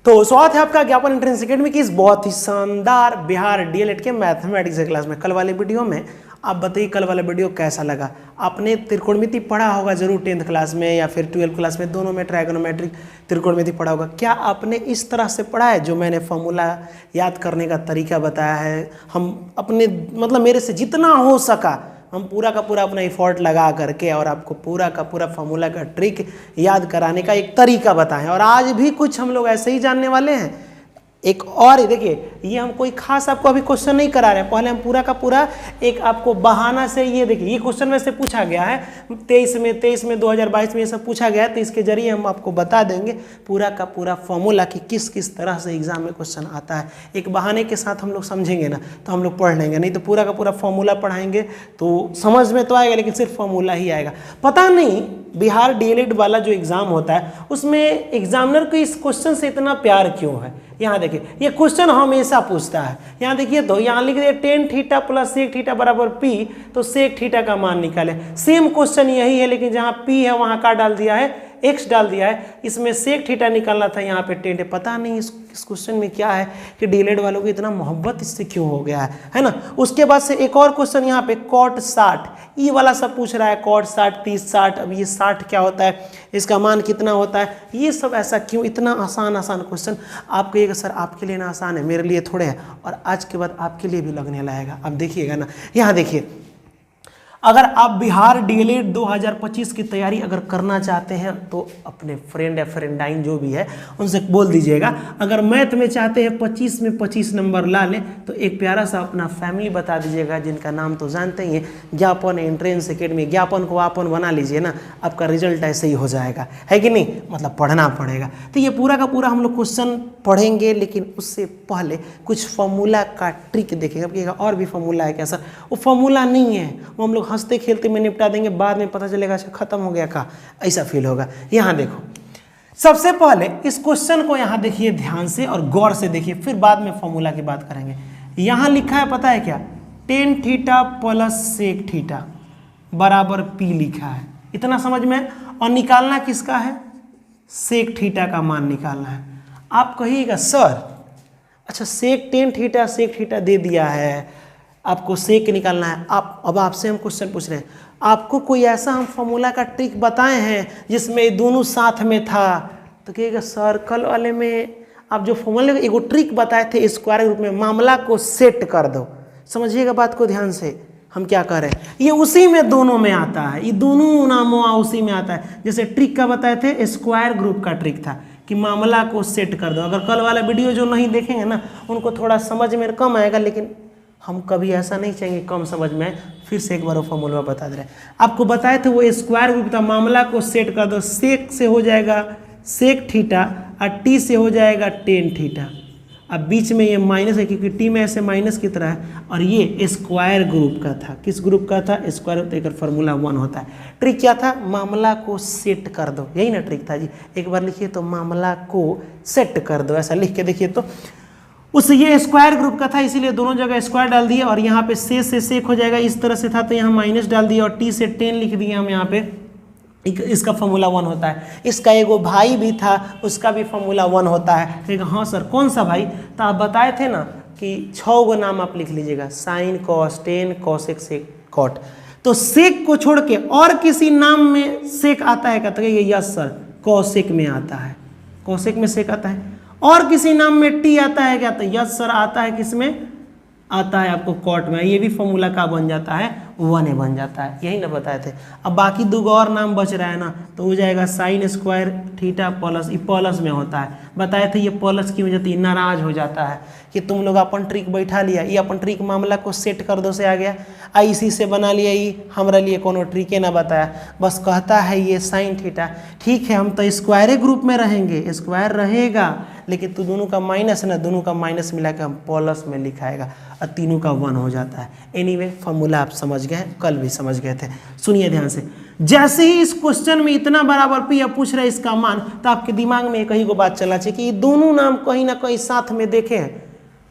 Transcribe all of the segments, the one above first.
तो स्वागत है आपका ज्ञापन एंट्रेंस अकेडमी की इस बहुत ही शानदार बिहार डीएलएड के मैथमेटिक्स के क्लास में। कल वाले वीडियो में आप बताइए कल वाला वीडियो कैसा लगा। आपने त्रिकोणमिति पढ़ा होगा जरूर 10th क्लास में या फिर 12th क्लास में, दोनों में ट्राइगोनोमेट्रिक त्रिकोणमिति पढ़ा होगा। क्या आपने इस तरह से पढ़ा है जो मैंने फॉर्मूला याद करने का तरीका बताया है? हम अपने मतलब मेरे से जितना हो सका हम पूरा का पूरा अपना एफर्ट लगा करके और आपको पूरा का पूरा फॉर्मूला का ट्रिक याद कराने का एक तरीका बताएं। और आज भी कुछ हम लोग ऐसे ही जानने वाले हैं। एक और देखिए, ये हम कोई खास आपको अभी क्वेश्चन नहीं करा रहे हैं, पहले हम पूरा का पूरा एक आपको बहाना से ये देखिए, ये क्वेश्चन में से पूछा गया है 23 में 2022 में ये सब पूछा गया है, तो इसके जरिए हम आपको बता देंगे पूरा का पूरा फॉर्मूला कि किस किस तरह से एग्जाम में क्वेश्चन आता है। एक बहाने के साथ हम लोग समझेंगे ना तो हम लोग पढ़ लेंगे, नहीं तो पूरा का पूरा फॉर्मूला पढ़ाएंगे तो समझ में तो आएगा लेकिन सिर्फ फॉर्मूला ही आएगा। पता नहीं बिहार डीएलएड वाला जो एग्जाम होता है उसमें एग्जामिनर को इस क्वेश्चन से इतना प्यार क्यों है। यहाँ देखिए, ये क्वेश्चन हमेशा पूछता है। यहाँ देखिए तो यहाँ लिख दिया tan theta plus sec theta बराबर p, तो sec थीटा का मान निकाले। सेम क्वेश्चन यही है लेकिन जहाँ p है वहाँ का डाल दिया है x डाल दिया है। इसमें sec थीटा निकालना था, यहाँ पे tan। पता नहीं इस क्वेश्चन में क्या है कि डीएलएड वालों को इतना मोहब्बत इससे क्यों हो गया है ना। उसके बाद से एक और क्वेश्चन यहाँ पे cot 60, ई वाला सब पूछ रहा है cot 60 30 60। अब ये 60 क्या होता है, इसका मान कितना होता है, ये सब ऐसा क्यों। इतना आसान क्वेश्चन आप कहिएगा सर आपके लिए ना आसान है, मेरे लिए थोड़े है, और आज के बाद आपके लिए भी लगने लगेगा। अब देखिएगा ना, यहाँ देखिए, अगर आप बिहार डीएलएड 2025 की तैयारी अगर करना चाहते हैं तो अपने फ्रेंड या फ्रेंडाइन जो भी है उनसे बोल दीजिएगा। अगर मैथ में चाहते हैं 25 में 25 नंबर ला लें तो एक प्यारा सा अपना फैमिली बता दीजिएगा जिनका नाम तो जानते ही हैं, ज्ञापन एंट्रेंस अकेडमी। ज्ञापन को आपन बना लीजिए ना, आपका रिजल्ट ऐसे ही हो जाएगा, है कि नहीं। मतलब पढ़ना पड़ेगा। तो ये पूरा का पूरा हम लोग क्वेश्चन पढ़ेंगे, लेकिन उससे पहले कुछ फॉर्मूला का ट्रिक देखेंगे। और भी फॉर्मूला है क्या सर? वो फॉर्मूला नहीं है, वो हम लोग हंसते खेलते में निपटा देंगे, बाद में पता चलेगा अच्छा खत्म हो गया का, ऐसा फील होगा। यहाँ देखो, सबसे पहले इस क्वेश्चन को यहाँ देखिए ध्यान से और गौर से देखिए, फिर बाद में फॉर्मूला की बात करेंगे। यहाँ लिखा है पता है क्या, tan theta plus sec theta बराबर p लिखा है, इतना समझ में। और निकालना किसका है, sec थीटा का मान निकालना है। आप कहिएगा सर अच्छा tan थीटा sec थीटा दे दिया है, आपको सेक निकालना है। अब आपसे हम क्वेश्चन पूछ रहे हैं, आपको कोई ऐसा हम फॉर्मूला का ट्रिक बताए हैं जिसमें दोनों साथ में था? तो कहिएगा सर कल वाले में आप जो फॉर्मूला एगो ट्रिक बताए थे स्क्वायर के रूप में, मामला को सेट कर दो। समझिएगा बात को ध्यान से, हम क्या कर रहे हैं, ये उसी में दोनों में आता है, ये दोनों नामों उसी में आता है। जैसे ट्रिक का बताए थे, स्क्वायर ग्रुप का ट्रिक था कि मामला को सेट कर दो। अगर कल वाला वीडियो जो नहीं देखेंगे ना उनको थोड़ा समझ में कम आएगा, लेकिन हम कभी ऐसा नहीं चाहेंगे कम समझ में। फिर से एक बार वो फॉर्मूला बता दे रहे हैं, आपको बताए थे वो स्क्वायर ग्रुप था, मामला को सेट कर दो। सेक से हो जाएगा सेक थीटा और टी से हो जाएगा tan थीटा। अब बीच में ये माइनस है क्योंकि टी में ऐसे माइनस की तरह है, और ये स्क्वायर ग्रुप का था। किस ग्रुप का था, स्क्वायर ग्रुप। तो एक फॉर्मूला 1 होता है। ट्रिक क्या था, मामला को सेट कर दो, यही ना ट्रिक था जी। एक बार लिखिए तो मामला को सेट कर दो, ऐसा लिख के देखिए तो उस ये स्क्वायर ग्रुप का था, इसीलिए दोनों जगह स्क्वायर डाल दिए। और यहाँ पे से सेक हो जाएगा, इस तरह से था तो यहाँ माइनस डाल दिया, और टी से tan लिख दिए हम यहाँ पे। इसका फॉर्मूला 1 होता है। इसका एगो भाई भी था, उसका भी फॉर्मूला 1 होता है। ठीक है, हाँ सर कौन सा भाई? तो आप बताए थे ना कि 6 गो नाम आप लिख लीजिएगा, sine cos tan cosec sec cot. तो सेक को छोड़ के और किसी नाम में सेक आता है क्या? तो यस सर कॉसेक में आता है, कॉसेक में सेक आता है। और किसी नाम में टी आता है क्या? तो यस सर आता है, किसमें आता है आपको कॉट में। ये भी फॉर्मूला का बन जाता है 1 बन जाता है, यही ना बताए थे। अब बाकी 2 और नाम बच रहा है ना, तो हो जाएगा साइन स्क्वायर थीटा प्लस, ये प्लस में होता है। बताए थे ये प्लस की वजह से नाराज हो जाता है कि तुम लोग अपन ट्रिक बैठा लिया, ये अपन ट्रिक मामला को सेट कर दो से आ गया, इसी से बना लिया, ये हमारे लिए कोनो ट्रिके ना बताया, बस कहता है ये साइन थीटा। ठीक है, हम तो स्क्वायर ग्रुप में रहेंगे, स्क्वायर रहेगा, लेकिन तो दोनों का माइनस है ना, दोनों का माइनस मिला के हम प्लस में लिखाएगा और तीनों का 1 हो जाता है। एनीवे फॉर्मूला आप समझ गए, कल भी समझ गए थे। सुनिए ध्यान से, जैसे ही इस क्वेश्चन में इतना बराबर p या पूछ रहा है इसका मान, तो आपके दिमाग में एक ही को बात चला चाहिए कि ये दोनों नाम कहीं ना कहीं साथ में देखे हैं।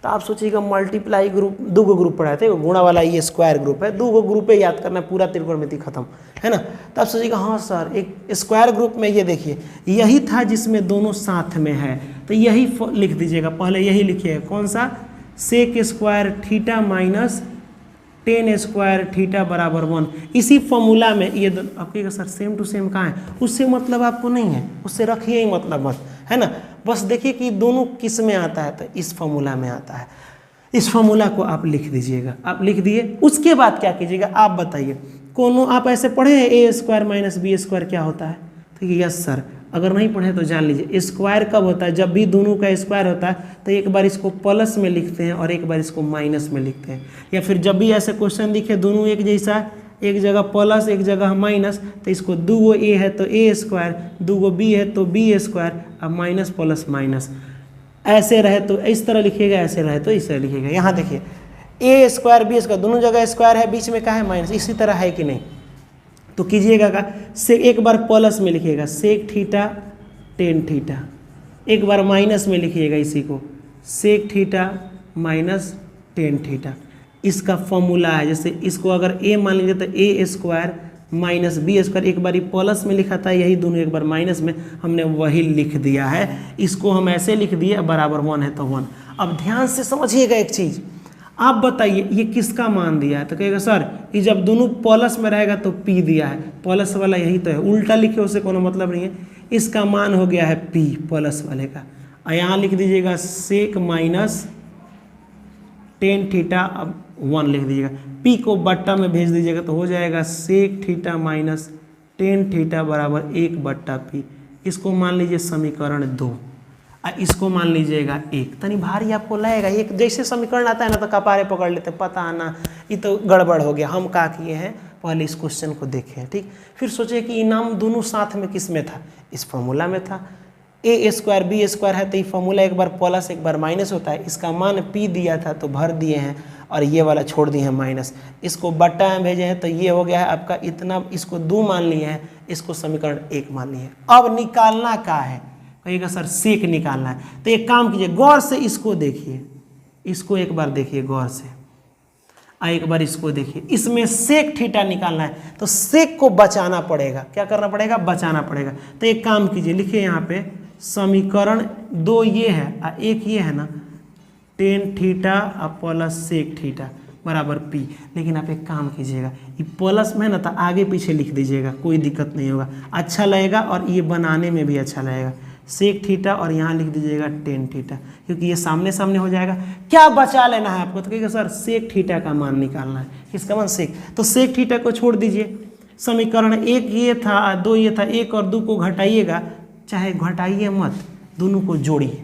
तो आप सोचिएगा मल्टीप्लाई ग्रुप, दो गो ग्रुप पढ़ाए थे, गुणा वाला ये स्क्वायर ग्रुप है, दो गो ग्रुप पे याद करना, पूरा त्रिकोणमिति खत्म है ना। तो आप सोचिएगा हाँ सर एक स्क्वायर ग्रुप में ये देखिए यही था जिसमें दोनों साथ में है, तो यही लिख दीजिएगा, पहले यही लिखिएगा, कौन सा, sec square theta minus tan square theta बराबर 1। इसी फॉर्मूला में ये आप कहिएगा सर सेम टू सेम कहाँ है, उससे मतलब आपको नहीं है, उससे रखिए ही मतलब मत, है ना। बस देखिए कि दोनों किस में आता है, तो इस फॉर्मूला में आता है। इस फॉर्मूला को आप लिख दीजिएगा, आप लिख दिए, उसके बाद क्या कीजिएगा आप बताइए, कोनो आप ऐसे पढ़े हैं ए स्क्वायर माइनस बी स्क्वायर क्या होता है, ठीक है, यस सर। अगर नहीं पढ़े तो जान लीजिए स्क्वायर कब होता है, जब भी दोनों का स्क्वायर होता है तो एक बार इसको प्लस में लिखते हैं और एक बार इसको माइनस में लिखते हैं, या फिर जब भी ऐसे क्वेश्चन दिखे दोनों एक जैसा, एक जगह प्लस एक जगह माइनस, तो इसको दो गो ए है तो ए स्क्वायर, दो गो बी है तो बी स्क्वायर, अब माइनस प्लस माइनस, ऐसे रहे तो इस तरह लिखिएगा, ऐसे रहे तो इस तरह लिखिएगा। यहाँ देखिए ए स्क्वायर बी स्क्वायर दोनों जगह स्क्वायर है, बीच में क्या है माइनस, इसी तरह है कि नहीं, तो कीजिएगा का से एक बार प्लस में लिखिएगा सेक थीटा टेन थीटा, एक बार माइनस में लिखिएगा इसी को sec theta minus ten theta. इसका फॉर्मूला है, जैसे इसको अगर ए मान लीजिए तो a square minus b square, एक बार प्लस में लिखा था, यही दोनों एक बार माइनस में, हमने वही लिख दिया है। इसको हम ऐसे लिख दिए, बराबर 1 है तो 1। अब ध्यान से समझिएगा एक चीज़, आप बताइए ये किसका मान दिया है, तो कहेगा सर ये जब दोनों प्लस में रहेगा तो पी दिया है, प्लस वाला यही तो है, उल्टा लिखे उससे कोनो मतलब नहीं है, इसका मान हो गया है पी प्लस वाले का। और यहाँ लिख दीजिएगा सेक माइनस टेन थीटा, अब 1 लिख दीजिएगा, पी को बट्टा में भेज दीजिएगा तो हो जाएगा sec theta minus ten theta बराबर 1 बट्टा पी। इसको मान लीजिए समीकरण 2, इसको मान लीजिएगा 1। तनी भारी आपको लगेगा, एक जैसे समीकरण आता है ना तो कपारे पकड़ लेते, पता ना ये तो गड़बड़ हो गया, हम क्या किए हैं पहले इस क्वेश्चन को देखें, ठीक। फिर सोचे कि इनाम दोनों साथ में किस में था, इस फॉर्मूला में था, ए स्क्वायर बी स्क्वायर है तो ये फॉर्मूला एक बार प्लस एक बार माइनस होता है, इसका मान पी दिया था तो भर दिए हैं और ये वाला छोड़ दिए हैं माइनस, इसको बट्टा में भेजे हैं तो ये हो गया है आपका इतना, इसको 2 मान लिए हैं, इसको समीकरण 1 मान लिए हैं। अब निकालना क्या है, कहिएगा सर सेक निकालना है, तो एक काम कीजिए गौर से इसको देखिए, इसको एक बार देखिए गौर से, एक बार इसको देखिए, इसमें सेक थीटा निकालना है तो सेक को बचाना पड़ेगा, क्या करना पड़ेगा, बचाना पड़ेगा। तो एक काम कीजिए, लिखिए यहाँ पे समीकरण 2 ये है और एक ये है ना, tan theta plus sec theta बराबर पी। लेकिन आप एक काम कीजिएगा, ये प्लस में ना तो आगे पीछे लिख दीजिएगा, कोई दिक्कत नहीं होगा, अच्छा लगेगा और ये बनाने में भी अच्छा लगेगा। सेक थीटा और यहाँ लिख दीजिएगा टेन थीटा, क्योंकि ये सामने सामने हो जाएगा। क्या बचा लेना है आपको, तो कहिएगा सर सेक थीटा का मान निकालना है, किसका मान, सेक। तो सेक थीटा को छोड़ दीजिए, समीकरण 1 ये था 2 ये था, 1 और 2 को घटाइएगा, चाहे घटाइए मत, दोनों को जोड़िए।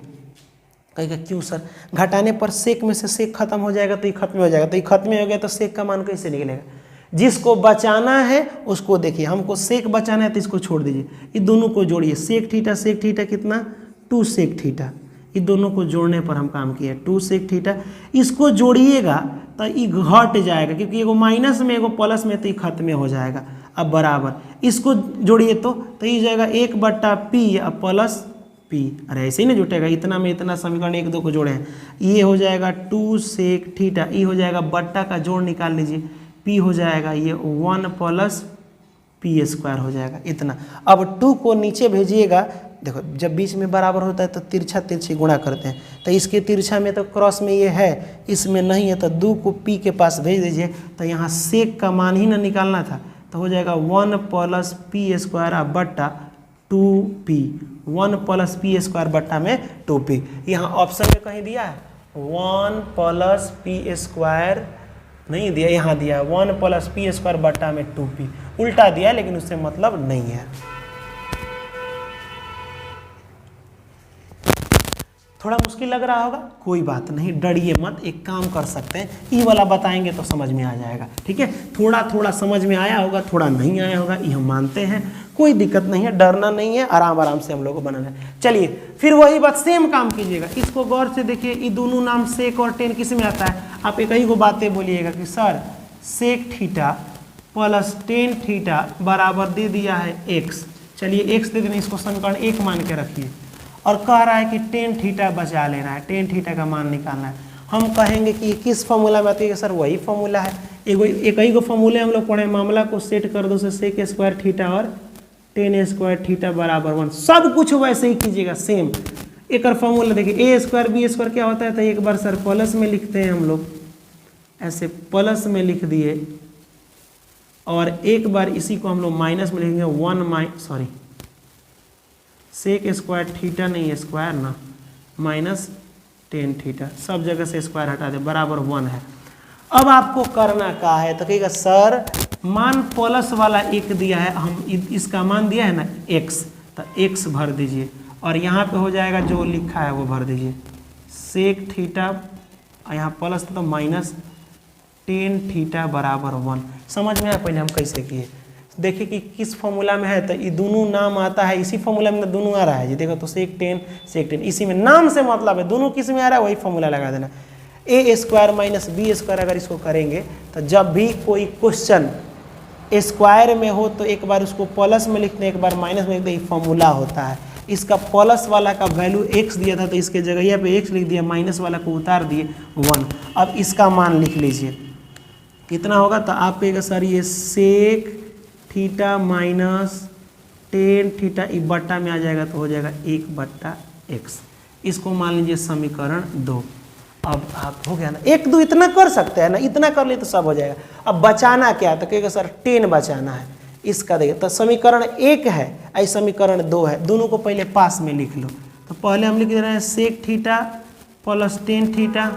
कहेगा क्यों सर, घटाने पर सेक में से सेक खत्म हो जाएगा तो ये खत्म हो जाएगा, तो ये खत्म हो गया तो सेक का मान कैसे निकलेगा। जिसको बचाना है उसको देखिए, हमको सेक बचाना है तो इसको छोड़ दीजिए, ये दोनों को जोड़िए, सेक थीटा कितना 2 सेक थीटा, ये दोनों को जोड़ने पर हम काम किए 2 सेक थीटा। इसको जोड़िएगा तो ये घट जाएगा, क्योंकि एगो माइनस में एगो प्लस में तो ये खत्म हो जाएगा। अब बराबर इसको जोड़िए तो ये जाएगा 1 बट्टा पी प्लस पी, अरे ऐसे ही ना जुटेगा, इतना में इतना समीकरण 1 2 को जोड़े हैं, ये हो जाएगा 2 सेक थीटा, ये हो जाएगा बट्टा का जोड़ निकाल लीजिए, पी हो जाएगा ये 1 प्लस पी स्क्वायर हो जाएगा इतना। अब 2 को नीचे भेजिएगा, देखो जब बीच में बराबर होता है तो तिरछा तिरछी गुणा करते हैं, तो इसके तिरछा में तो क्रॉस में ये है, इसमें नहीं है, तो 2 को पी के पास भेज दीजिए, तो यहाँ सेक का मान ही ना निकालना था, तो हो जाएगा 1 प्लस पी स्क्वायर बट्टा 2p, 1 प्लस पी स्क्वायर बट्टा में 2p। यहाँ ऑप्शन में कहीं दिया है 1 प्लस पी स्क्वायर, नहीं दिया, यहाँ दिया है 1 प्लस पी स्क्वायर बट्टा में 2p, उल्टा दिया लेकिन उससे मतलब नहीं है। थोड़ा मुश्किल लग रहा होगा, कोई बात नहीं, डरिए मत, एक काम कर सकते हैं, ई वाला बताएंगे तो समझ में आ जाएगा, ठीक है। थोड़ा थोड़ा समझ में आया होगा, थोड़ा नहीं आया होगा, ये हम मानते हैं, कोई दिक्कत नहीं है, डरना नहीं है, आराम आराम से हम लोग को बनाना है। चलिए फिर वही बात सेम काम कीजिएगा, इसको गौर से देखिए, ये दोनों नाम सेक और टेन किस में आता है। आप एक ही को बातें बोलिएगा कि sir sec theta plus tan theta बराबर दे दिया है x, चलिए x दे देना, इसको समीकरण 1 मान के रखिए, और कह रहा है कि टेन थीटा बचा लेना है, टेन थीटा का मान निकालना है। हम कहेंगे कि किस फॉर्मूला में आती है सर, वही फॉर्मूला है, एक ही को फॉर्मूले हम लोग पढ़े, मामला को सेट कर दो से सेक स्क्वायर थीटा और टेन स्क्वायर थीटा बराबर 1, सब कुछ वैसे ही कीजिएगा सेम। एक और फॉर्मूला देखिए, ए स्क्वायर बी स्क्वायर क्या होता है, तो एक बार सर प्लस में लिखते हैं हम लोग, ऐसे प्लस में लिख दिए, और एक बार इसी को हम लोग माइनस में लिखेंगे, सेक स्क्वायर थीटा नहीं स्क्वायर ना, माइनस टेन थीटा, सब जगह से स्क्वायर हटा दे, बराबर 1 है। अब आपको करना क्या है, तो कहेगा सर मान प्लस वाला एक दिया है, हम इसका मान दिया है ना x, तो x भर दीजिए, और यहाँ पे हो जाएगा जो लिखा है वो भर दीजिए, सेक थीटा, यहाँ प्लस तो माइनस टेन थीटा बराबर 1। समझ में आया पहले हम कैसे किए, देखिए कि किस फॉर्मूला में है, तो ये दोनों नाम आता है, इसी फॉर्मूला में दोनों आ रहा है जी, देखो तो सेक टेन, इसी में नाम से मतलब है, दोनों किस में आ रहा है वही फॉर्मूला लगा देना। ए स्क्वायर माइनस बी स्क्वायर अगर इसको करेंगे, तो जब भी कोई क्वेश्चन स्क्वायर में हो तो एक बार उसको प्लस में लिखते हैं, एक बार माइनस में लिखते हैं, फॉर्मूला होता है। इसका प्लस वाला का वैल्यू x दिया था, तो इसके जगह पे x लिख दिया, माइनस वाला को उतार दिए 1। अब इसका मान लिख लीजिए कितना होगा, तो आप कहेगा सर ये sec theta minus ten theta ई बट्टा में आ जाएगा, तो हो जाएगा 1/x। इसको मान लीजिए समीकरण 2। अब आप हो गया ना, 1 2 इतना कर सकते हैं ना, इतना कर लिए तो सब हो जाएगा। अब बचाना क्या, तो कहेगा सर 10 बचाना है, इसका देखिए, तो समीकरण 1 है, आई समीकरण 2 है, दोनों को पहले पास में लिख लो। तो पहले हम लिख दे रहे हैं sec theta plus tan theta,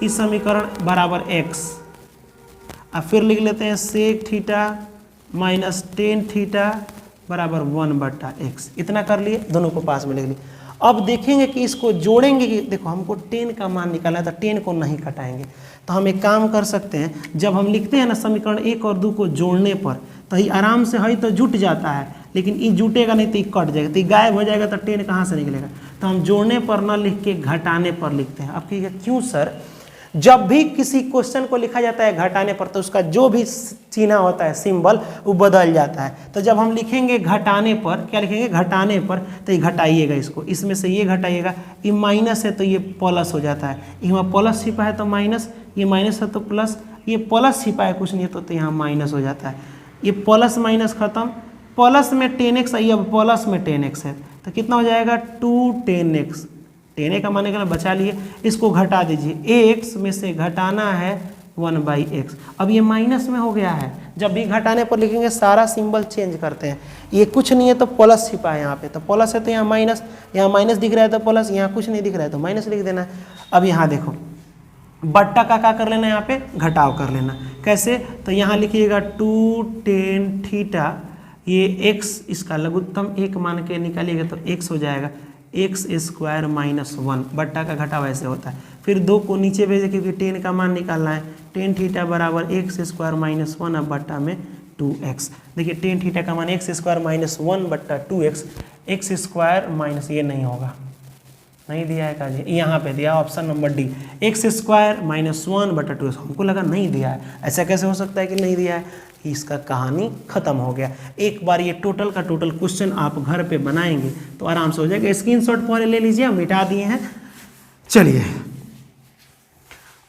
इस समीकरण बराबर x, और फिर लिख लेते हैं sec theta minus ten theta बराबर 1/x। इतना कर लिए, दोनों को पास में लिख लिए। अब देखेंगे कि इसको जोड़ेंगे कि देखो हमको 10 का मान निकालना है, तो 10 को नहीं कटाएंगे, तो हम एक काम कर सकते हैं, जब हम लिखते हैं ना समीकरण 1 और 2 को जोड़ने पर, तो ये आराम से है तो जुट जाता है, लेकिन ये जुटेगा नहीं तो ये कट जाएगा, तो ये गायब हो जाएगा, तो 10 कहाँ से निकलेगा। तो हम जोड़ने पर न लिख के घटाने पर लिखते हैं। अब कहिएगा क्यों सर, जब भी किसी क्वेश्चन को लिखा जाता है घटाने पर, तो उसका जो भी चिन्ह होता है सिंबल वो बदल जाता है। तो जब हम लिखेंगे घटाने पर, क्या लिखेंगे घटाने पर, तो ये घटाइएगा, इसको इसमें से ये घटाइएगा, ये माइनस है तो ये प्लस हो जाता है, यहाँ प्लस छिपा है तो माइनस, ये माइनस है तो प्लस, ये प्लस छिपा है कुछ नहीं है तो यहाँ माइनस हो जाता है। ये प्लस माइनस खत्म, प्लस में 10x आई, अब प्लस में 10x है, तो कितना हो जाएगा 210x। 10 का मान निकाला, बचा लिए, इसको घटा दीजिए, x में से घटाना है 1/x। अब ये माइनस में हो गया है, जब भी घटाने पर लिखेंगे सारा सिंबल चेंज करते हैं, ये कुछ नहीं है तो प्लस छिपा है यहाँ पे, तो प्लस है तो यहाँ माइनस दिख रहा है तो प्लस, यहाँ कुछ नहीं दिख रहा है तो माइनस लिख देना है। अब यहाँ देखो बट्टा का क्या कर लेना, यहाँ पे घटाव कर लेना, कैसे, तो यहाँ लिखिएगा 210 थीटा, ये x इसका लघुत्तम 1 मान के निकालिएगा तो x हो जाएगा x स्क्वायर माइनस 1, बट्टा का घटाव ऐसे होता है। फिर 2 को नीचे भेजे क्योंकि 10 का मान निकालना है, 10 थीटा बराबर x स्क्वायर माइनस 1, अब बट्टा में 2x। देखिए 10 थीटा का मान x square minus 1/2x, x square minus, ये नहीं होगा, नहीं दिया है काजी, यहाँ पे दिया option number D, x square minus 1/2x। हमको लगा नहीं दिया है, ऐसा कैसे हो सकता है कि नहीं दिया है, इसका कहानी खत्म हो गया। एक बार ये टोटल का टोटल क्वेश्चन आप घर पे बनाएंगे तो आराम से हो जाएगा। स्क्रीनशॉट पहले ले लीजिए, हम मिटा दिए हैं। चलिए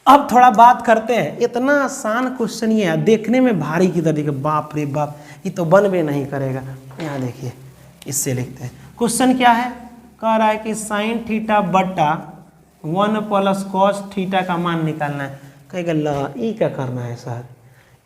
अब थोड़ा बात करते हैं, इतना आसान क्वेश्चन ये है, देखने में भारी की तरह दिखे, बाप रे बाप ये तो बन भी नहीं करेगा। यहाँ देखिए, इससे लिखते हैं, क्वेश्चन क्या है, कह रहा है कि साइन थीटा बट्टा 1 प्लस कॉस थीटा का मान निकालना है। कहेगा ला ई क्या करना है सर,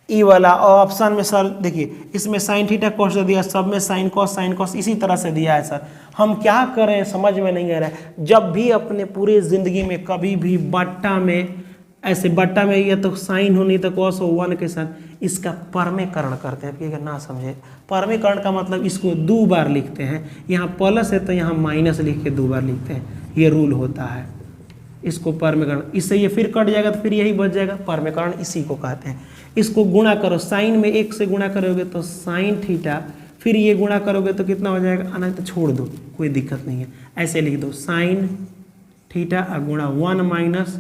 ई वाला ऑप्शन में सर देखिए, इसमें साइन थीटा कॉस दिया, सब में साइन कॉस इसी तरह से दिया है सर। हम क्या करें समझ में नहीं आ रहा है। जब भी अपने पूरे ज़िंदगी में कभी भी बट्टा में, ऐसे बट्टा में या तो साइन हो नहीं तो कॉस हो 1 के साथ, इसका परमेकरण करते हैं। अगर ना समझे, परमेकरण का मतलब इसको 2 बार लिखते हैं, यहाँ प्लस है तो यहाँ माइनस लिख के 2 बार लिखते हैं, ये रूल होता है। इसको परमेकरण, इससे ये फिर कट जाएगा तो फिर यही बच जाएगा, परमेकरण इसी को कहते हैं। इसको गुणा करो, साइन में 1 से गुणा करोगे तो साइन थीटा, फिर ये गुणा करोगे तो कितना हो जाएगा, नहीं तो छोड़ दो, कोई दिक्कत नहीं है, ऐसे लिख दो साइन थीटा और गुणा 1 माइनस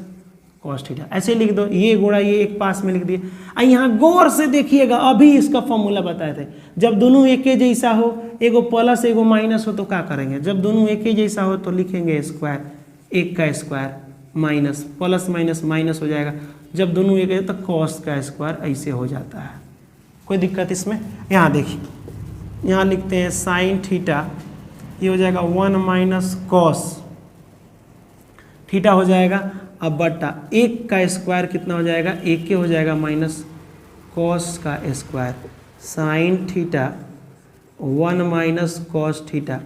कॉस थीटा, ऐसे लिख दो, ये गुणा ये एक पास में लिख दिए। यहाँ गौर से देखिएगा, अभी इसका फॉर्मूला बताए थे, जब दोनों एक ही जैसा हो, एगो प्लस एगो माइनस हो तो क्या करेंगे, जब दोनों एक ही जैसा हो तो लिखेंगे स्क्वायर, 1 का square minus, plus minus minus हो जाएगा, जब दोनों एक है तो कॉस का स्क्वायर ऐसे हो जाता है। कोई दिक्कत इसमें? यहाँ देखिए, यहाँ लिखते हैं साइन थीटा, ये हो जाएगा 1 माइनस कॉस थीटा हो जाएगा, अब बटा एक का स्क्वायर कितना हो जाएगा, एक के हो जाएगा माइनस कॉस का square sine theta 1 minus cos theta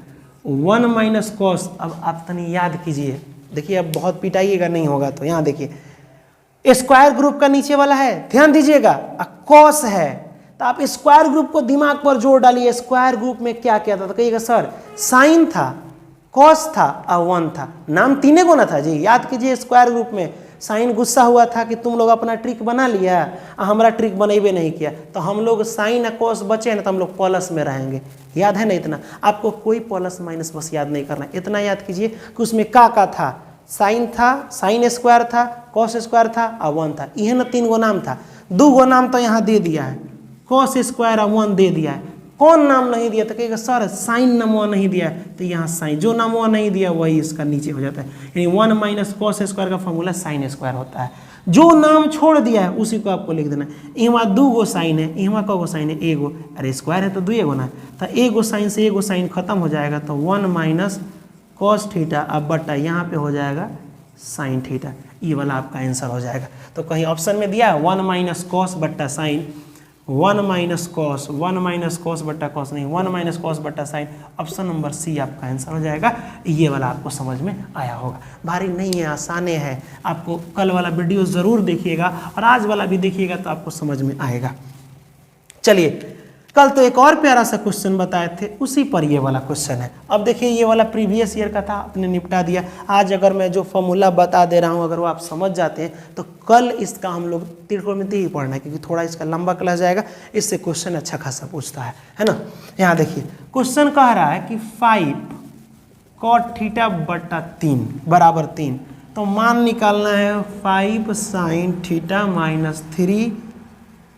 1 minus cos. अब आप तनी याद कीजिए, देखिए अब बहुत पिटाइएगा नहीं होगा तो यहाँ देखिए स्क्वायर ग्रुप का नीचे वाला है, ध्यान दीजिएगा, कॉस है, तो आप स्क्वायर ग्रुप को दिमाग पर जोर डालिए। स्क्वायर ग्रुप में क्या क्या था, तो कहिएगा सर साइन था, कॉस था और 1 था, नाम तीने को ना था जी, याद कीजिए। स्क्वायर ग्रुप में साइन गुस्सा हुआ था कि तुम लोग अपना ट्रिक बना लिया, हमारा ट्रिक बनेबे नहीं किया, तो हम लोग साइन और कॉस बचे ना तो हम लोग प्लस में रहेंगे, याद है ना? इतना आपको कोई प्लस माइनस बस याद नहीं करना, इतना याद कीजिए कि उसमें का था, साइन था, साइन स्क्वायर था, कॉस स्क्वायर था और 1 था, यह ना 3 गो नाम था। 2 गो नाम तो यहाँ दे दिया है, कॉस स्क्वायर और 1 दे दिया है, कौन नाम नहीं दिया? तो कहेगा सर साइन नामवा नहीं दिया है, तो यहाँ साइन, जो नामवा नहीं दिया वही इसका नीचे हो जाता है, यानी 1 माइनस कॉस स्क्वायर का फॉर्मूला साइन स्क्वायर होता है। जो नाम छोड़ दिया है उसी को आपको लिख देना है। यहाँ 2 गो साइन है, यहाँ का गो साइन है, एगो, अरे स्क्वायर है तो 2 गो ना, तो एगो साइन से एगो साइन खत्म हो जाएगा, तो 1 माइनस कॉस थीटा अब बटा यहाँ पे हो जाएगा साइन थीटा, ये वाला आपका आंसर हो जाएगा। तो कहीं ऑप्शन में दिया है 1 माइनस कॉस बट्टा साइन, 1 माइनस कॉस बट्टा कॉस नहीं, 1 माइनस कॉस बट्टा साइन, ऑप्शन नंबर सी आपका आंसर हो जाएगा। ये वाला आपको समझ में आया होगा, भारी नहीं है, आसान है। आपको कल वाला वीडियो ज़रूर देखिएगा और आज वाला भी देखिएगा तो आपको समझ में आएगा। चलिए, कल तो एक और प्यारा सा क्वेश्चन बताए थे, उसी पर ये वाला क्वेश्चन है। अब देखिए ये वाला प्रीवियस ईयर का था, आपने निपटा दिया। आज अगर मैं जो फॉर्मूला बता दे रहा हूँ अगर वो आप समझ जाते हैं तो कल इसका हम लोग त्रिकोणमिति ही पढ़ना है, क्योंकि थोड़ा इसका लंबा क्लास जाएगा, इससे क्वेश्चन अच्छा खासा पूछता है ना। यहाँ देखिए क्वेश्चन कह रहा है कि 5 कॉट थीटा बट्टा 3 बराबर 3, तो मान निकालना है 5 sine theta minus 3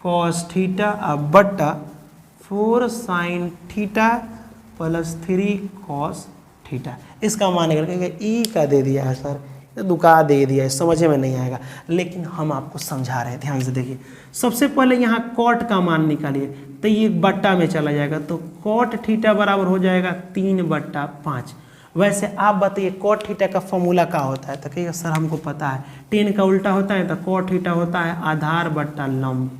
cos theta अब बट्टा 4 sine theta plus 3 cos theta. इसका मान निकल के ई का दे दिया है सर, दुका दे दिया है, समझ में नहीं आएगा, लेकिन हम आपको समझा रहे हैं, ध्यान से देखिए। सबसे पहले यहाँ कॉट का मान निकालिए, तो ये बट्टा में चला जाएगा, तो कॉट थीटा बराबर हो जाएगा 3/5। वैसे आप बताइए कॉट थीटा का फॉर्मूला क्या होता है, तो कहिएगा सर हमको पता है, 10 का उल्टा होता है, तो कॉट थीटा होता है आधार बट्टा लंब,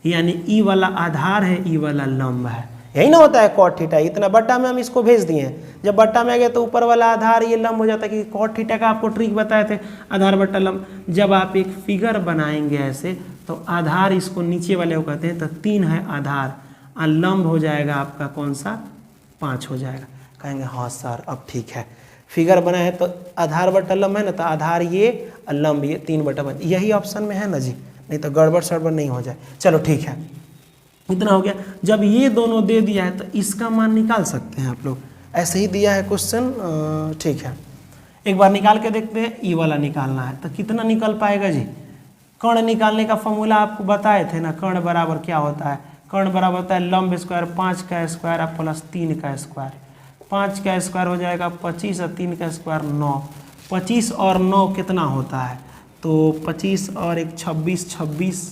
यानी ई वाला आधार है, ई वाला लंब है, यही ना होता है कॉट थीटा। इतना बट्टा में हम इसको भेज दिए, जब बट्टा में आ गया तो ऊपर वाला आधार ये लंब हो जाता है, कि कॉट थीटा का आपको ट्रिक बताए थे, आधार बट्टा लंब। जब आप एक फिगर बनाएंगे ऐसे तो आधार इसको नीचे वाले को कहते हैं, तो 3 है आधार और लंब हो जाएगा आपका कौन सा 5 हो जाएगा। कहेंगे हाँ सर अब ठीक है, फिगर बना है तो आधार बट्टा लंब है ना, तो आधार ये और लंब ये 3/5, यही ऑप्शन में है ना जी, नहीं तो गड़बड़ सड़बड़ नहीं हो जाए। चलो ठीक है, इतना हो गया। जब ये दोनों दे दिया है तो इसका मान निकाल सकते हैं आप लोग, ऐसे ही दिया है क्वेश्चन, ठीक है एक बार निकाल के देखते हैं। ई वाला निकालना है तो कितना निकल पाएगा जी? कर्ण निकालने का फॉर्मूला आपको बताए थे ना, कर्ण बराबर क्या होता है, कर्ण बराबर होता है लंब स्क्वायर 5 का स्क्वायर प्लस 3 का स्क्वायर। 5 का स्क्वायर हो जाएगा 25 और 3 का स्क्वायर 9। 25 और 9 कितना होता है, तो 25 और 1 26,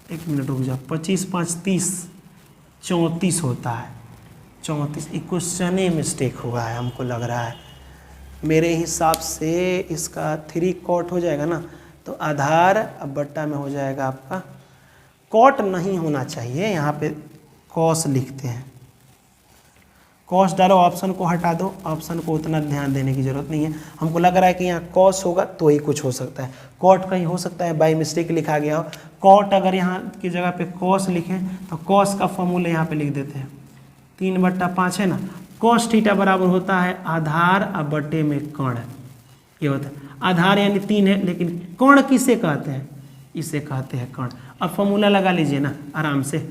एक मिनट रुक जाओ, 25 5 30 34 होता है, 34। एक क्वेश्चन में मिस्टेक हुआ है हमको लग रहा है, मेरे हिसाब से इसका 3 कॉट हो जाएगा ना, तो आधार अब बट्टा में हो जाएगा आपका, कॉट नहीं होना चाहिए, यहाँ पे कॉस लिखते हैं, कॉस डालो, ऑप्शन को हटा दो, ऑप्शन को उतना ध्यान देने की जरूरत नहीं है। हमको लग रहा है कि यहाँ कॉस होगा तो ही कुछ हो सकता है, कॉट कहीं हो सकता है बाई मिस्टेक लिखा गया हो। कॉट अगर यहाँ की जगह पे कॉस लिखें तो कॉस का फॉर्मूला यहाँ पे लिख देते हैं, 3/5 है ना। कॉस थीटा बराबर होता है आधार और बटे में कर्ण, ये होता है आधार यानी 3 है, लेकिन कर्ण किसे कहते हैं, इसे कहते हैं कर्ण। अब फॉर्मूला लगा लीजिए ना आराम से,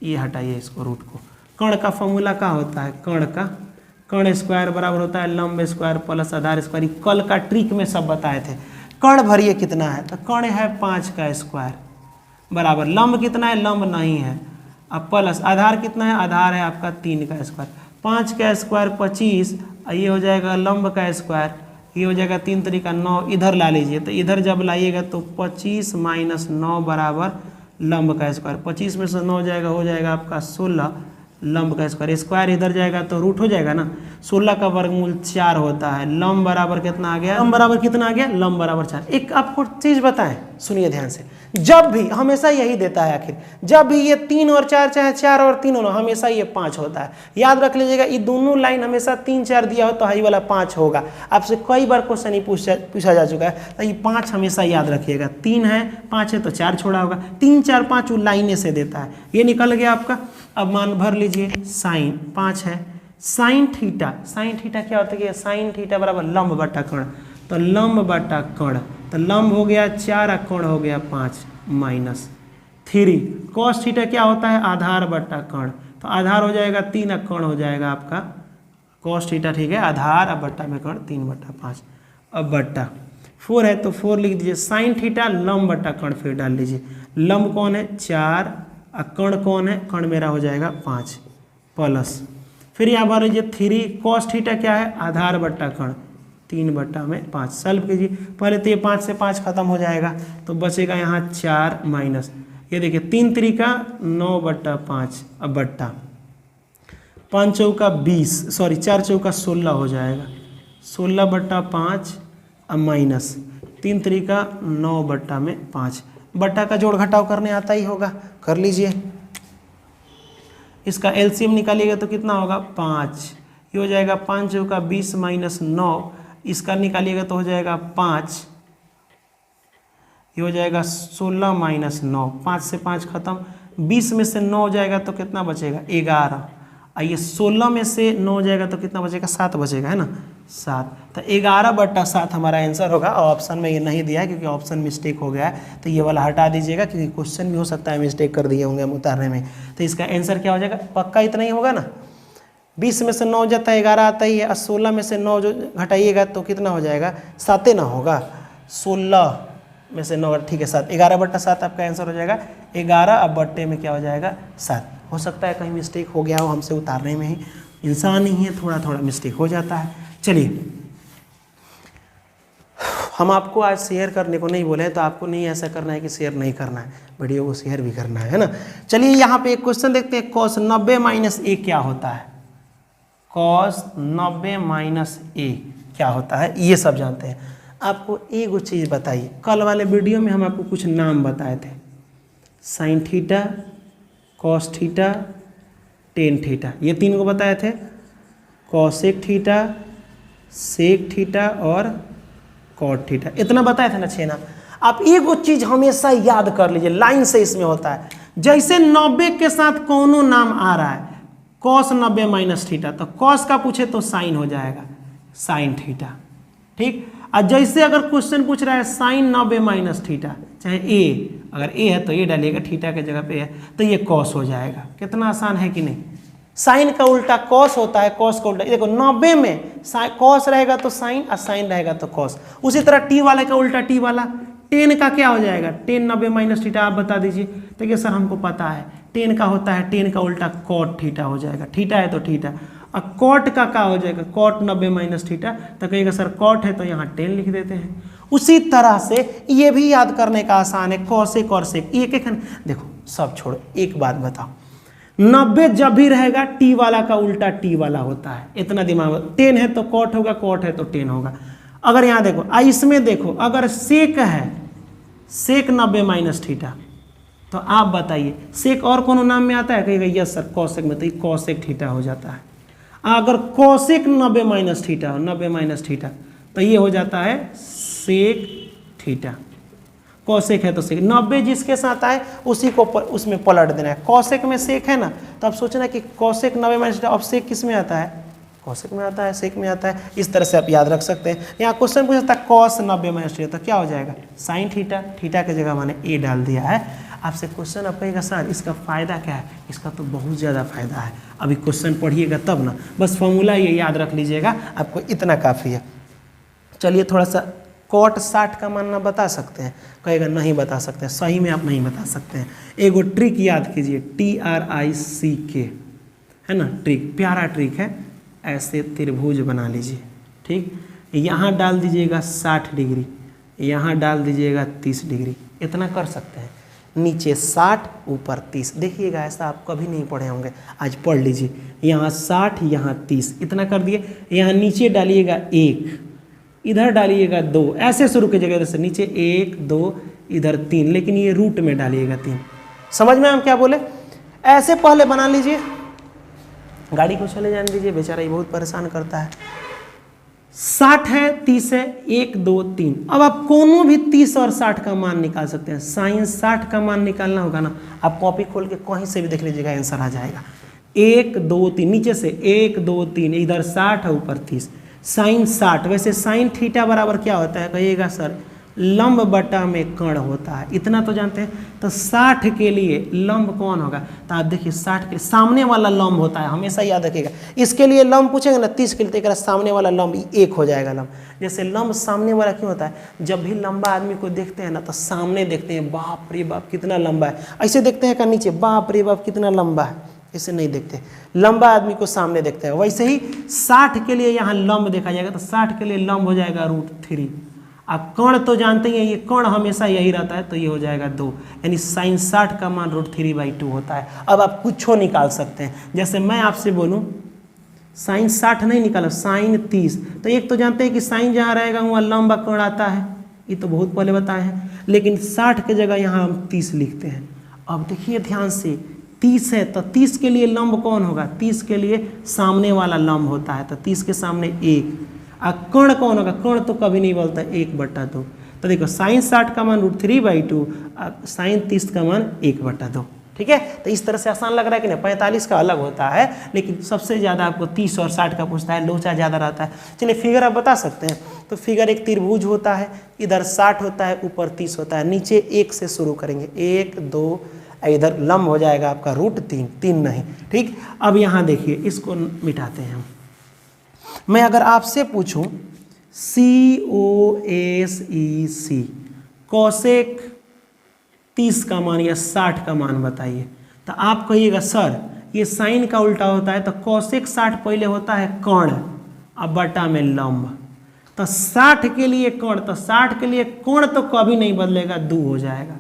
ये हटाइए इसको रूट को। कर्ण का फॉर्मूला क्या होता है, कर्ण स्क्वायर बराबर होता है लंब स्क्वायर प्लस आधार स्क्वायर। कल का ट्रिक में सब बताए थे। कर्ण भरिए कितना है, तो कर्ण है 5 का स्क्वायर बराबर लंब कितना है, लंब नहीं है, अब प्लस आधार कितना है, आधार है आपका 3 का स्क्वायर। 5 का स्क्वायर 25, ये हो जाएगा लंब का स्क्वायर, ये हो जाएगा 3 तरीका 9, इधर ला लीजिए, तो इधर जब लाइएगा तो 25 माइनस 9 बराबर लंब का स्क्वायर, 25 में से 9 जाएगा, हो जाएगा आपका 16 लंब का स्क्वायर, स्क्वायर इधर जाएगा तो रूट हो जाएगा ना, 16 का वर्गमूल 4 होता है, लंब बराबर कितना आ गया, लंब बराबर कितना आ गया, लंब बराबर 4। एक आपको चीज़ बताएं, सुनिए ध्यान से, जब भी हमेशा यही देता है आखिर, जब भी ये 3 और 4 चाहे 4 और 3 हो, हमेशा ये 5 होता है। याद रख लीजिएगा, ये दोनों लाइन हमेशा 3 4 दिया हो तो हाई वाला 5 होगा। आपसे कई बार क्वेश्चन ही पूछा जा चुका है, तो ये 5 हमेशा याद रखिएगा। 3 है, 5 है तो 4 छोड़ा होगा, 3 4 5 वो लाइने से देता है। ये निकल गया आपका। अब मान भर लीजिए, साइन 5 है, साइन थीटा, साइन थीटा क्या होता है कि साइन थीटा बराबर लंब बटा कर्ण, तो लंब बटा कर्ण, तो लंब हो गया 4 और कर्ण हो गया 5 माइनस 3। कॉस थीटा क्या होता है, आधार बटा कर्ण, तो आधार हो जाएगा 3 और कर्ण हो जाएगा आपका कॉस थीटा, ठीक है, आधार अब बट्टा में कर्ण 3 बटा 5, अब बट्टा 4 है तो 4 लिख दीजिए। साइन थीटा लंब बटा कर्ण फिर डाल लीजिए, लंब कौन है 4 और कर्ण कौन है, कर्ण मेरा हो जाएगा 5 प्लस, फिर यहाँ भर लीजिए 3। कॉस थीटा क्या है, आधार बट्टा कर्ण 3 बट्टा में 5, सॉल्व कीजिए। पहले तो ये 5 से 5 खत्म हो जाएगा, तो बचेगा यहाँ 4 माइनस, ये देखिए 3 तरीका 9 बट्टा 5, अब बट्टा 5 चौका 20, सॉरी 4 चौका 16 हो जाएगा, 16 बट्टा 5 अब माइनस 3 तरीका 9 बट्टा में 5। बट्टा का जोड़ घटाव करने आता ही होगा, कर लीजिए। इसका एलसीएम निकालिएगा तो कितना होगा 5, ये हो जाएगा 5 चौका 20 माइनस 9, इसका निकालिएगा तो हो जाएगा 5, ये हो जाएगा 16 माइनस 9, 5 से 5 खत्म, 20 में से 9 जाएगा तो कितना बचेगा 11, आइए 16 में से 9 जाएगा तो कितना बचेगा 7 बचेगा, है ना 7, तो 11 बट्टा 7 हमारा आंसर होगा। और ऑप्शन में ये नहीं दिया है क्योंकि ऑप्शन मिस्टेक हो गया है, तो ये वाला हटा दीजिएगा क्योंकि क्वेश्चन भी हो सकता है मिस्टेक कर दिए होंगे हम उतारने में। तो इसका आंसर क्या हो जाएगा, पक्का इतना ही होगा ना, 20 में से 9 जाता है 11 आता ही है, और 16 में से 9 जो घटाइएगा तो कितना हो जाएगा 7 ना होगा, 16 में से 9, ठीक है 7, 11 बट्टा 7 आपका आंसर हो जाएगा 11, अब बट्टे में क्या हो जाएगा 7। हो सकता है कहीं मिस्टेक हो गया हो हमसे उतारने में ही, इंसान ही है, थोड़ा थोड़ा मिस्टेक हो जाता है। चलिए, हम आपको आज शेयर करने को नहीं बोले हैं, तो आपको नहीं ऐसा करना है कि शेयर नहीं करना है, वीडियो को शेयर भी करना है ना। चलिए यहाँ पे एक क्वेश्चन देखते हैं, cos 90 माइनस ए क्या होता है, cos 90 माइनस ए क्या होता है, ये सब जानते हैं। आपको एक चीज़ बताइए, कल वाले वीडियो में हम आपको कुछ नाम बताए थे, sine theta, cos theta, tan theta, ये 3 को बताए थे, कॉसेक थीटा, सेक थीटा और कॉट थीटा, इतना बताए थे ना 6 नाम। आप एक चीज़ हमेशा याद कर लीजिए, लाइन से इसमें होता है, जैसे 90 के साथ कौनो नाम आ रहा है, कॉस 90 माइनस थीटा, तो कॉस का पूछे तो साइन हो जाएगा साइन थीटा, ठीक। और जैसे अगर क्वेश्चन पूछ रहा है साइन 90 माइनस थीटा, चाहे ए, अगर ए है तो ए डालिएगा, थीटा के जगह पे है तो ये कॉस हो जाएगा। कितना आसान है कि नहीं, साइन का उल्टा कॉस होता है, कॉस का उल्टा, देखो 90 में कॉस रहेगा तो साइन और साइन रहेगा तो कॉस। उसी तरह टी वाले का उल्टा टी वाला, टेन का क्या हो जाएगा, टेन 90 माइनस थीटा, आप बता दीजिए। तो ये सर हमको पता है टेन का होता है, टेन का उल्टा कॉट थीटा हो जाएगा, थीटा है तो थीटा, और कॉट का क्या हो जाएगा, कॉट 90 माइनस थीटा, तो कहिएगा सर कॉट है तो यहाँ 10 लिख देते हैं। उसी तरह से ये भी याद करने का आसान है, कॉसेक और सेक, एक एक देखो सब छोड़ो, एक बात बताओ, 90 जब भी रहेगा टी वाला का उल्टा टी वाला होता है, इतना दिमाग में, 10 है तो कॉट होगा, कॉट है तो 10 होगा। अगर यहाँ देखो, इसमें देखो, अगर सेक है, सेक 90 माइनस थीटा, तो आप बताइए सेक और कौन नाम में आता है, कहिएगा यस सर कॉसेक में, तो ये कॉसेक थीटा हो जाता है। अगर कॉसेक 90 माइनस थीटा हो, 90 माइनस थीटा, तो ये हो जाता है सेक थीटा। कॉसेक है तो सेक, 90 जिसके साथ आए उसी को उसमें पलट देना है। कॉसेक में सेक है ना, तो आप सोचना कि कॉसेक 90 माइनस थीटा, अब सेक किस में आता है, कॉसेक में आता है, सेक में आता है। इस तरह से आप याद रख सकते हैं। यहाँ क्वेश्चन पूछता है कॉस 90 माइनस थीटा, तो क्या हो जाएगा साइन थीटा, थीटा की जगह मैंने ए डाल दिया है। आपसे क्वेश्चन आप कहेगा सर इसका फ़ायदा क्या है, इसका तो बहुत ज़्यादा फायदा है, अभी क्वेश्चन पढ़िएगा तब ना, बस फॉर्मूला ये याद रख लीजिएगा, आपको इतना काफ़ी है। चलिए थोड़ा सा कॉट 60 का मानना बता सकते हैं, कहेगा नहीं बता सकते, सही में आप नहीं बता सकते हैं। एगो ट्रिक याद कीजिए, TRICK है ना, ट्रिक, प्यारा ट्रिक है। ऐसे त्रिभुज बना लीजिए, ठीक, यहाँ डाल दीजिएगा 60 डिग्री, यहाँ डाल दीजिएगा 30 डिग्री, इतना कर सकते हैं। नीचे 60 ऊपर 30, देखिएगा ऐसा आप कभी नहीं पढ़े होंगे, आज पढ़ लीजिए। यहाँ 60 यहाँ 30, इतना कर दिए। यहाँ नीचे डालिएगा 1, इधर डालिएगा 2, ऐसे शुरू कीजिएगा, इधर से नीचे 1 2 इधर 3, लेकिन ये रूट में डालिएगा 3। समझ में हम क्या बोले? ऐसे पहले बना लीजिए, गाड़ी को चले जाने दीजिए, बेचारा ये बहुत परेशान करता है। 60 है 30 है, 1 2 3। अब आप कोनो भी 30 और 60 का मान निकाल सकते हैं। साइन 60 का मान निकालना होगा ना, आप कॉपी खोल के कहीं से भी देख लीजिएगा, आंसर आ जाएगा। 1 2 3, नीचे से 1 2 3, इधर 60 है ऊपर 30, साइन 60। वैसे साइन थीटा बराबर क्या होता है कहिएगा सर? लंब बटा में कर्ण होता है, इतना तो जानते हैं। तो 60 के लिए लंब कौन होगा? तो आप देखिए 60 के सामने वाला लंब होता है, हमेशा याद रखिएगा। इसके लिए लंब पूछेंगे ना 30 के लिए, तो सामने वाला लंब 1 हो जाएगा लंब। जैसे लंब सामने वाला क्यों होता है? जब भी लंबा आदमी को देखते हैं ना तो सामने देखते हैं, बाप रे बाप कितना लंबा है, ऐसे देखते हैं का नीचे, बाप रे बाप कितना लंबा है, ऐसे नहीं देखते। लंबा आदमी को सामने देखते हैं। वैसे ही 60 के लिए यहाँ लंब देखा जाएगा, तो 60 के लिए लंब हो जाएगा √3। आप कर्ण तो जानते ही हैं, ये कर्ण हमेशा यही रहता है, तो ये हो जाएगा 2, यानी साइन 60 का मान √3/2 होता है। अब आप कुछ निकाल सकते हैं। जैसे मैं आपसे बोलूं साइन 60 नहीं निकालो, साइन 30, तो एक तो जानते हैं कि साइन जहाँ रहेगा वहाँ लंबा कर्ण आता है, ये तो बहुत पहले बताए हैं। लेकिन 60 की जगह यहाँ हम 30 लिखते हैं। अब देखिए ध्यान से, 30 है तो 30 के लिए लंब कौन होगा? 30 के लिए सामने वाला लंब होता है, तो 30 के सामने 1। कर्ण कौन होगा? कर्ण तो कभी नहीं बोलता 1/2। तो देखो साइन 60 का मान √3/2, साइन 30 का मान 1/2। ठीक है, तो इस तरह से आसान लग रहा है कि नहीं? 45 का अलग होता है, लेकिन सबसे ज़्यादा आपको 30 और 60 का पूछता है, लोचा ज़्यादा रहता है। चलिए फिगर आप बता सकते हैं। तो फिगर एक त्रिभुज होता है, इधर 60 होता है, ऊपर 30 होता है, नीचे 1 से शुरू करेंगे, 1 2, इधर लंब हो जाएगा आपका √3, 3 नहीं। ठीक, अब यहाँ देखिए, इसको मिटाते हैं हम। मैं अगर आपसे पूछूं COSEC, कोसेक 30 का मान या 60 का मान बताइए, तो आप कहिएगा सर ये साइन का उल्टा होता है, तो कोसेक 60 पहले होता है कर्ण, अब बटा में लंब। तो 60 के लिए कर्ण, तो 60 के लिए कोण तो कभी नहीं बदलेगा, 2 हो जाएगा।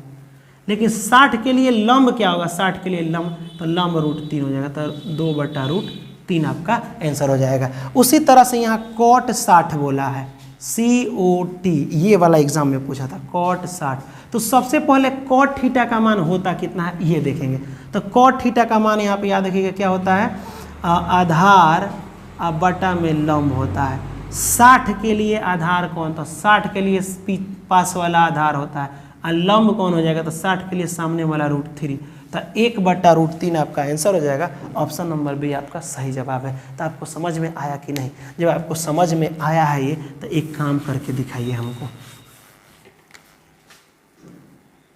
लेकिन 60 के लिए लंब क्या होगा? 60 के लिए लंब, तो लंब √3 हो जाएगा, तो 2/√3 आपका आंसर हो जाएगा। उसी तरह से यहाँ कॉट 60 बोला है, COT, ये वाला एग्जाम में पूछा था, कॉट 60। तो सबसे पहले कॉट थीटा का मान होता कितना है ये देखेंगे। तो कॉट थीटा का मान यहाँ पे याद रखिएगा क्या होता है? आधार बटा में लंब होता है। 60 के लिए आधार कौन? तो 60 के लिए पास वाला आधार होता है, और लंब कौन हो जाएगा? तो 60 के लिए सामने वाला √3, तो 1/√3 आपका आंसर हो जाएगा। ऑप्शन नंबर बी आपका सही जवाब है। तो आपको समझ में आया कि नहीं? जब आपको समझ में आया है ये, तो एक काम करके दिखाइए हमको।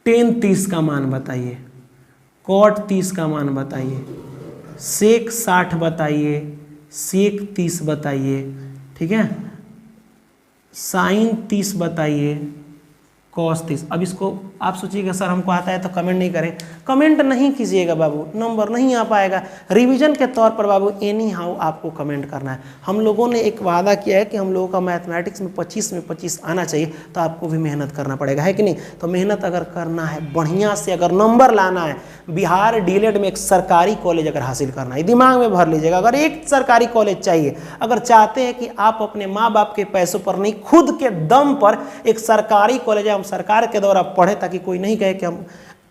tan 30 का मान बताइए, cot 30 का मान बताइए, sec 60 बताइए, sec 30 बताइए, ठीक है, sin 30 बताइए, cos 30। अब इसको आप सोचिएगा सर हमको आता है तो कमेंट नहीं करें। कमेंट नहीं कीजिएगा बाबू, नंबर नहीं आ पाएगा। रिवीजन के तौर पर बाबू एनी हाउ आपको कमेंट करना है। हम लोगों ने एक वादा किया है कि हम लोगों का मैथमेटिक्स में 25 में 25 आना चाहिए, तो आपको भी मेहनत करना पड़ेगा, है कि नहीं? तो मेहनत अगर करना है बढ़िया से, अगर नंबर लाना है, बिहार डीएलएड में एक सरकारी कॉलेज अगर हासिल करना है, दिमाग में भर लीजिएगा, अगर एक सरकारी कॉलेज चाहिए, अगर चाहते हैं कि आप अपने माँ बाप के पैसों पर नहीं, खुद के दम पर एक सरकारी कॉलेज हम सरकार के द्वारा पढ़े, ताकि कोई नहीं कहे कि हम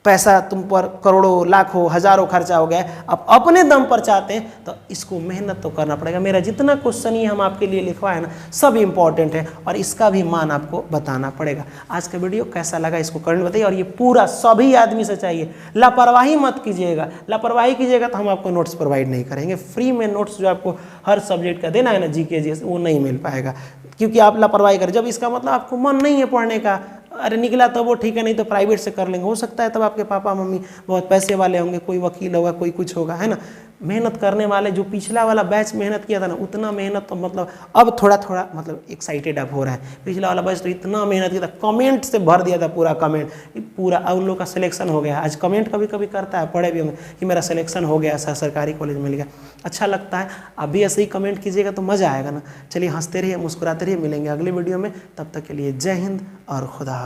पैसा तुम पर करोड़ों लाखों हजारों खर्चा हो गया है, आप अपने दम पर चाहते हैं तो इसको मेहनत तो करना पड़ेगा। मेरा जितना क्वेश्चन ही हम आपके लिए लिखवाए है ना, सब इंपॉर्टेंट है और इसका भी मान आपको बताना पड़ेगा। आज का वीडियो कैसा लगा इसको कमेंट बताइए, और ये पूरा सभी आदमी से चाहिए, लापरवाही मत कीजिएगा। लापरवाही कीजिएगा तो हम आपको नोट्स प्रोवाइड नहीं करेंगे। फ्री में नोट्स जो आपको हर सब्जेक्ट का देना है ना, जीके जीएस, वो नहीं मिल पाएगा, क्योंकि आप लापरवाही करें। जब इसका मतलब आपको मन नहीं है पढ़ने का, अरे निकला तो वो ठीक है, नहीं तो प्राइवेट से कर लेंगे, हो सकता है तब आपके पापा मम्मी बहुत पैसे वाले होंगे, कोई वकील होगा, कोई कुछ होगा, है ना। मेहनत करने वाले जो पिछला वाला बैच मेहनत किया था ना, उतना मेहनत तो मतलब अब थोड़ा थोड़ा मतलब एक्साइटेड अब हो रहा है। पिछला वाला बैच तो इतना मेहनत किया था, कमेंट से भर दिया था पूरा कमेंट, पूरा अब उन लोग का सिलेक्शन हो गया। आज कमेंट कभी कभी करता है, पढ़े भी होंगे कि मेरा सिलेक्शन हो गया, सरकारी कॉलेज मिल गया। अच्छा लगता है। अभी ऐसे ही कमेंट कीजिएगा तो मज़ा आएगा ना। चलिए हंसते रहिए, मुस्कुराते रहिए, मिलेंगे अगली वीडियो में। तब तक के लिए जय हिंद और खुदा हाफिज़।